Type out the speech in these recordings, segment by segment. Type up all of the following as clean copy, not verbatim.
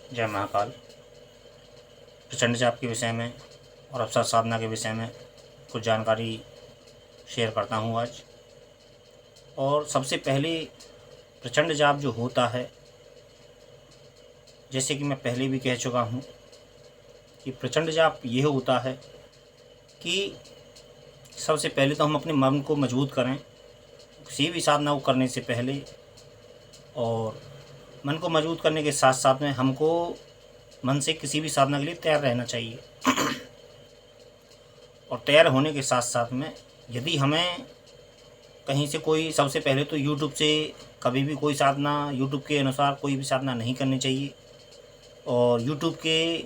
जय महाकाल। प्रचंड जाप के विषय में और अवसर साधना के विषय में कुछ जानकारी शेयर करता हूँ आज। और सबसे पहले प्रचंड जाप जो होता है, जैसे कि मैं पहले भी कह चुका हूँ कि प्रचंड जाप ये होता है कि सबसे पहले तो हम अपने मन को मजबूत करें किसी भी साधना को करने से पहले। और मन को मजबूत करने के साथ साथ में हमको मन से किसी भी साधना के लिए तैयार रहना चाहिए। और तैयार होने के साथ साथ में यदि हमें कहीं से कोई, सबसे पहले तो यूट्यूब से कभी भी कोई साधना, यूट्यूब के अनुसार कोई भी साधना नहीं करनी चाहिए और यूट्यूब के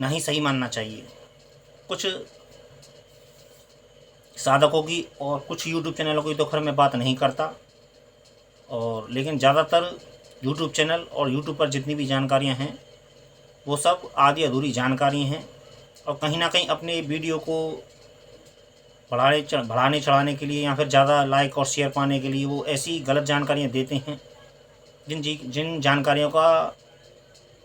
ना ही सही मानना चाहिए। कुछ साधकों की और कुछ यूट्यूब चैनलों की तो खैर मैं बात नहीं करता, और लेकिन ज़्यादातर यूट्यूब चैनल और यूट्यूब पर जितनी भी जानकारियां हैं वो सब आधी अधूरी जानकारी हैं और कहीं ना कहीं अपने वीडियो को बढ़ाने चढ़ाने के लिए या फिर ज़्यादा लाइक और शेयर पाने के लिए वो ऐसी गलत जानकारियां देते हैं जिन जानकारियों का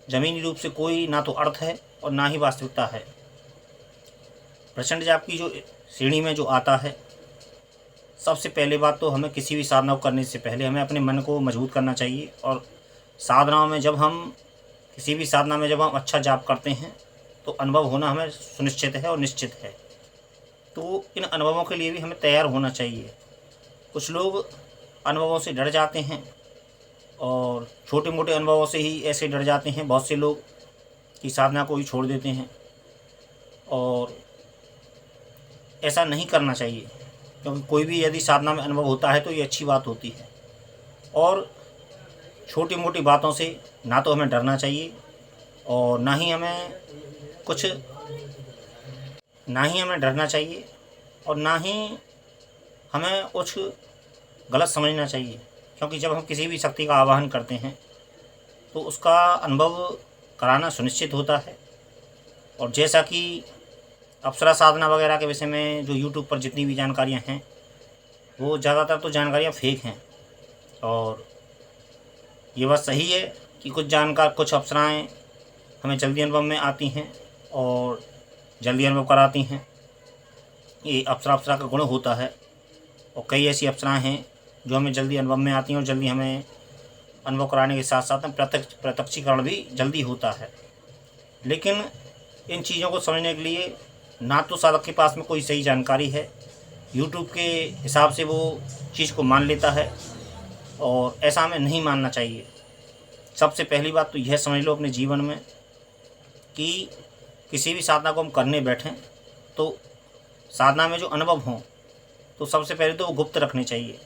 ज़मीनी रूप से कोई ना तो अर्थ है और ना ही वास्तविकता है। प्रचंड जाप की जो श्रेणी में जो आता है, सबसे पहले बात तो हमें किसी भी साधना को करने से पहले हमें अपने मन को मजबूत करना चाहिए। और साधनाओं में जब हम किसी भी साधना में जब हम अच्छा जाप करते हैं तो अनुभव होना हमें सुनिश्चित है और निश्चित है। तो इन अनुभवों के लिए भी हमें तैयार होना चाहिए। कुछ लोग अनुभवों से डर जाते हैं और छोटे मोटे अनुभवों से ही ऐसे डर जाते हैं बहुत से लोग कि साधना को ही छोड़ देते हैं, और ऐसा नहीं करना चाहिए क्योंकि कोई भी यदि साधना में अनुभव होता है तो ये अच्छी बात होती है। और छोटी मोटी बातों से ना तो हमें डरना चाहिए और ना ही हमें डरना चाहिए और ना ही हमें कुछ गलत समझना चाहिए, क्योंकि जब हम किसी भी शक्ति का आवाहन करते हैं तो उसका अनुभव कराना सुनिश्चित होता है। और जैसा कि अप्सरा साधना वगैरह के विषय में जो यूट्यूब पर जितनी भी जानकारियां हैं वो ज़्यादातर तो जानकारियां फेक हैं। और ये बात सही है कि कुछ अप्सराएं हमें जल्दी अनुभव में आती हैं और जल्दी अनुभव कराती हैं। ये अप्सरा का गुण होता है। और कई ऐसी अप्सराएं हैं जो हमें जल्दी अनुभव में आती हैं और जल्दी हमें अनुभव कराने के साथ साथ में प्रत्यक्षीकरण भी जल्दी होता है। लेकिन इन चीज़ों को समझने के लिए ना तो साधक के पास में कोई सही जानकारी है, यूट्यूब के हिसाब से वो चीज़ को मान लेता है और ऐसा हमें नहीं मानना चाहिए। सबसे पहली बात तो यह समझ लो अपने जीवन में कि किसी भी साधना को हम करने बैठें तो साधना में जो अनुभव हों तो सबसे पहले तो वो गुप्त रखने चाहिए।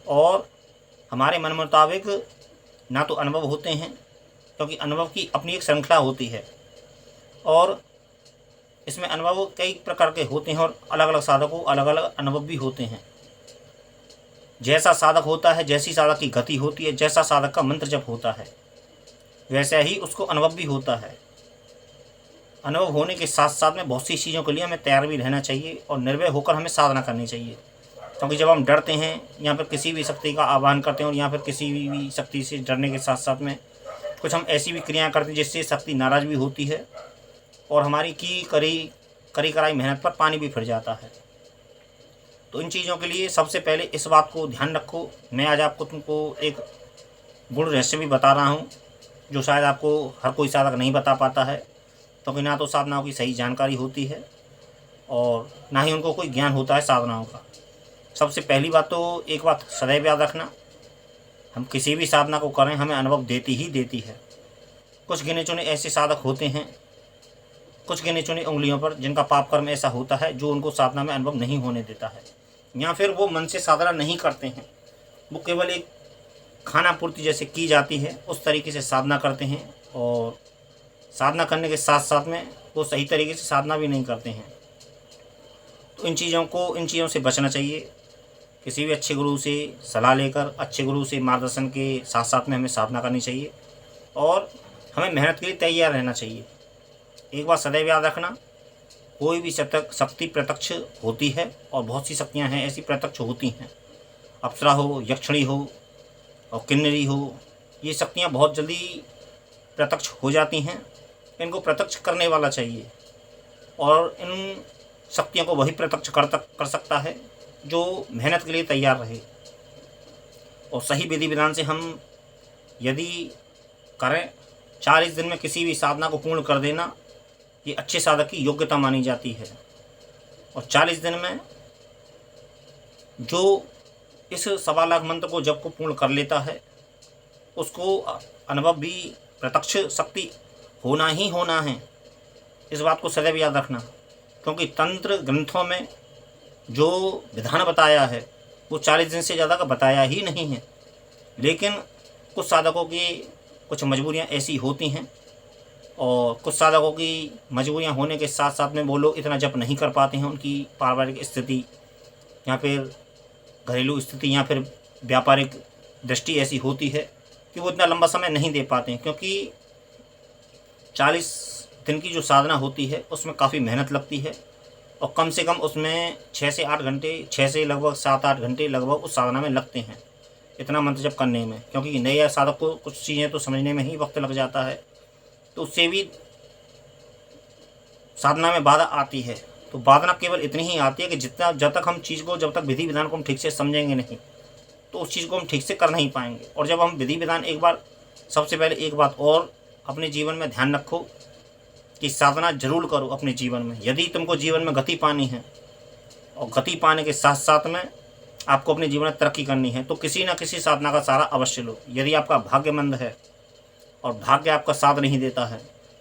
और हमारे मन मुताबिक ना तो अनुभव होते हैं, क्योंकि अनुभव की अपनी एक श्रृंखला होती है और इसमें अनुभव कई प्रकार के होते हैं और अलग अलग साधकों को अलग अलग अनुभव भी होते हैं। जैसा साधक होता है, जैसी साधक की गति होती है, जैसा साधक का मंत्र जप होता है, वैसा ही उसको अनुभव भी होता है। अनुभव होने के साथ साथ में बहुत सी चीज़ों के लिए हमें तैयार भी रहना चाहिए और निर्भय होकर हमें साधना करनी चाहिए। क्योंकि जब हम डरते हैं या फिर किसी भी शक्ति का आह्वान करते हैं और या फिर किसी भी शक्ति से डरने के साथ साथ में कुछ हम ऐसी भी क्रियाएं करते हैं जिससे शक्ति नाराज़ भी होती है और हमारी करी कराई मेहनत पर पानी भी फिर जाता है। तो इन चीज़ों के लिए सबसे पहले इस बात को ध्यान रखो। मैं आज तुमको एक गुण रहस्य भी बता रहा हूँ जो शायद आपको हर कोई साधक नहीं बता पाता है, क्योंकि ना तो साधनाओं की सही जानकारी होती है और ना ही उनको कोई ज्ञान होता है साधनाओं का। सबसे पहली बात तो एक बात सदैव याद रखना, हम किसी भी साधना को करें हमें अनुभव देती ही देती है। कुछ गिने चुने ऐसे साधक होते हैं, कुछ गिने चुने उंगलियों पर, जिनका पाप कर्म ऐसा होता है जो उनको साधना में अनुभव नहीं होने देता है, या फिर वो मन से साधना नहीं करते हैं, वो केवल एक खाना पूर्ति जैसे की जाती है उस तरीके से साधना करते हैं और साधना करने के साथ साथ में वो सही तरीके से साधना भी नहीं करते हैं। तो इन चीज़ों से बचना चाहिए। किसी भी अच्छे गुरु से सलाह लेकर, अच्छे गुरु से मार्गदर्शन के साथ साथ में हमें साधना करनी चाहिए और हमें मेहनत के लिए तैयार रहना चाहिए। एक बात सदैव याद रखना, कोई भी शक्ति प्रत्यक्ष होती है और बहुत सी शक्तियाँ हैं ऐसी प्रत्यक्ष होती हैं। अप्सरा हो, यक्षिणी हो और किन्नरी हो, ये शक्तियाँ बहुत जल्दी प्रत्यक्ष हो जाती हैं। इनको प्रत्यक्ष करने वाला चाहिए और इन शक्तियों को वही प्रत्यक्ष कर सकता है जो मेहनत के लिए तैयार रहे। और सही विधि विधान से हम यदि करें, 40 दिन में किसी भी साधना को पूर्ण कर देना ये अच्छे साधक की योग्यता मानी जाती है। और 40 दिन में जो इस 1.25 लाख मंत्र को जप को पूर्ण कर लेता है उसको अनुभव भी प्रत्यक्ष शक्ति होना ही होना है। इस बात को सदैव याद रखना, क्योंकि तंत्र ग्रंथों में जो विधान बताया है वो 40 दिन से ज़्यादा का बताया ही नहीं है। लेकिन कुछ साधकों की कुछ मजबूरियां ऐसी होती हैं और कुछ साधकों की मजबूरियां होने के साथ साथ में वो लोग इतना जप नहीं कर पाते हैं। उनकी पारिवारिक स्थिति या फिर घरेलू स्थिति या फिर व्यापारिक दृष्टि ऐसी होती है कि वो इतना लंबा समय नहीं दे पाते हैं, क्योंकि 40 दिन की जो साधना होती है उसमें काफ़ी मेहनत लगती है और कम से कम उसमें 6 से 8 घंटे, 6 से लगभग 7-8 घंटे लगभग उस साधना में लगते हैं, इतना मंत्र जप करने में। क्योंकि नए साधक को कुछ चीज़ें तो समझने में ही वक्त लग जाता है, तो उससे भी साधना में बाधा आती है। तो बाधा केवल इतनी ही आती है कि जब तक हम चीज़ को, जब तक विधि विधान को हम ठीक से समझेंगे नहीं तो उस चीज़ को हम ठीक से कर नहीं पाएंगे। और जब हम विधि विधान एक बार, सबसे पहले एक बात और अपने जीवन में ध्यान रखो कि साधना जरूर करो अपने जीवन में। यदि तुमको जीवन में गति पानी है और गति पाने के साथ साथ में आपको अपने जीवन में तरक्की करनी है तो किसी न किसी साधना का सहारा अवश्य लो। यदि आपका भाग्य मंद है और भाग्य आपका साथ नहीं देता है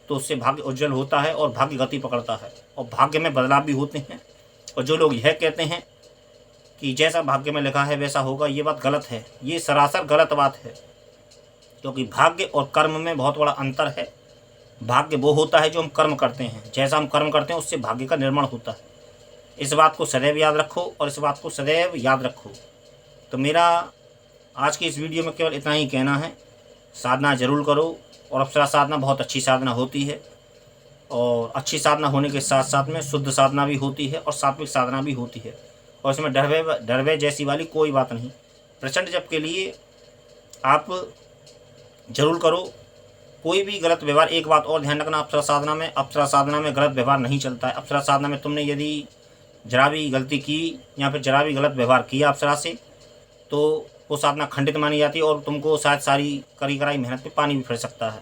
तो उससे भाग्य उज्जवल होता है और भाग्य गति पकड़ता है और भाग्य में बदलाव भी होते हैं। और जो लोग यह कहते हैं कि जैसा भाग्य में लिखा है वैसा होगा, ये बात गलत है। ये सरासर गलत बात है, क्योंकि भाग्य और कर्म में बहुत बड़ा अंतर है। भाग्य वो होता है जो हम कर्म करते हैं, जैसा हम कर्म करते हैं उससे भाग्य का निर्माण होता है। इस बात को सदैव याद रखो और इस बात को सदैव याद रखो। तो मेरा आज की इस वीडियो में केवल इतना ही कहना है, साधना जरूर करो। और अप्सरा साधना बहुत अच्छी साधना होती है और अच्छी साधना होने के साथ साथ में शुद्ध साधना भी होती है और सात्विक साधना भी होती है और इसमें डर भय जैसी वाली कोई बात नहीं। प्रचंड जप के लिए आप जरूर करो। कोई भी गलत व्यवहार, एक बात और ध्यान रखना, अप्सरा साधना में गलत व्यवहार नहीं चलता है। अप्सरा साधना में तुमने यदि जरा भी गलती की या फिर जरा भी गलत व्यवहार किया अप्सरा से तो वो साधना खंडित मानी जाती है और तुमको शायद सारी करी कराई मेहनत पे पानी भी फिर सकता है।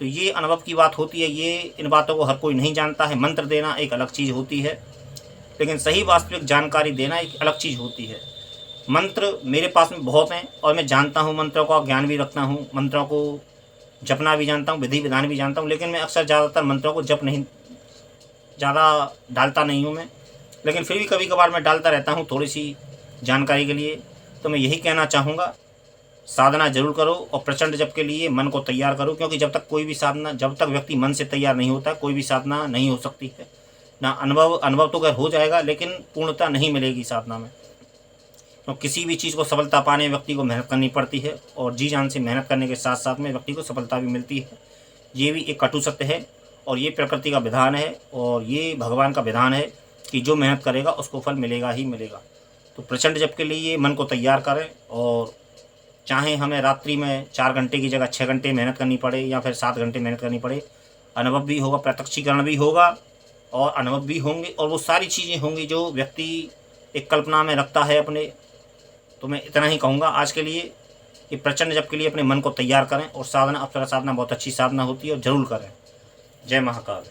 तो ये अनुभव की बात होती है, ये इन बातों को हर कोई नहीं जानता है। मंत्र देना एक अलग चीज़ होती है, लेकिन सही वास्तविक जानकारी देना एक अलग चीज़ होती है। मंत्र मेरे पास में बहुत हैं और मैं जानता हूँ मंत्रों का ज्ञान भी रखता हूँ, मंत्रों को जपना भी जानता हूँ, विधि विधान भी जानता हूँ, लेकिन मैं अक्सर ज़्यादातर मंत्रों को जप नहीं, ज़्यादा डालता नहीं हूँ मैं, लेकिन फिर भी कभी कभार मैं डालता रहता हूँ थोड़ी सी जानकारी के लिए। तो मैं यही कहना चाहूँगा, साधना जरूर करो और प्रचंड जप के लिए मन को तैयार करो, क्योंकि जब तक कोई भी साधना, जब तक व्यक्ति मन से तैयार नहीं होता कोई भी साधना नहीं हो सकती है ना। अनुभव तो अगर हो जाएगा लेकिन पूर्णता नहीं मिलेगी साधना में। तो किसी भी चीज़ को सफलता पाने में व्यक्ति को मेहनत करनी पड़ती है और जी जान से मेहनत करने के साथ साथ में व्यक्ति को सफलता भी मिलती है। ये भी एक कटु सत्य है और ये प्रकृति का विधान है और ये भगवान का विधान है कि जो मेहनत करेगा उसको फल मिलेगा ही मिलेगा। तो प्रचंड जप के लिए मन को तैयार करें और चाहे हमें रात्रि में 4 घंटे की जगह 6 घंटे मेहनत करनी पड़े या फिर 7 घंटे मेहनत करनी पड़े, अनुभव भी होगा, प्रत्यक्षीकरण भी होगा और अनुभव भी होंगे और वो सारी चीज़ें होंगी जो व्यक्ति एक कल्पना में रखता है अपने। तो मैं इतना ही कहूँगा आज के लिए कि प्रचंड जप के लिए अपने मन को तैयार करें और साधना, अप्सरा साधना बहुत अच्छी साधना होती है और ज़रूर करें। जय महाकाल।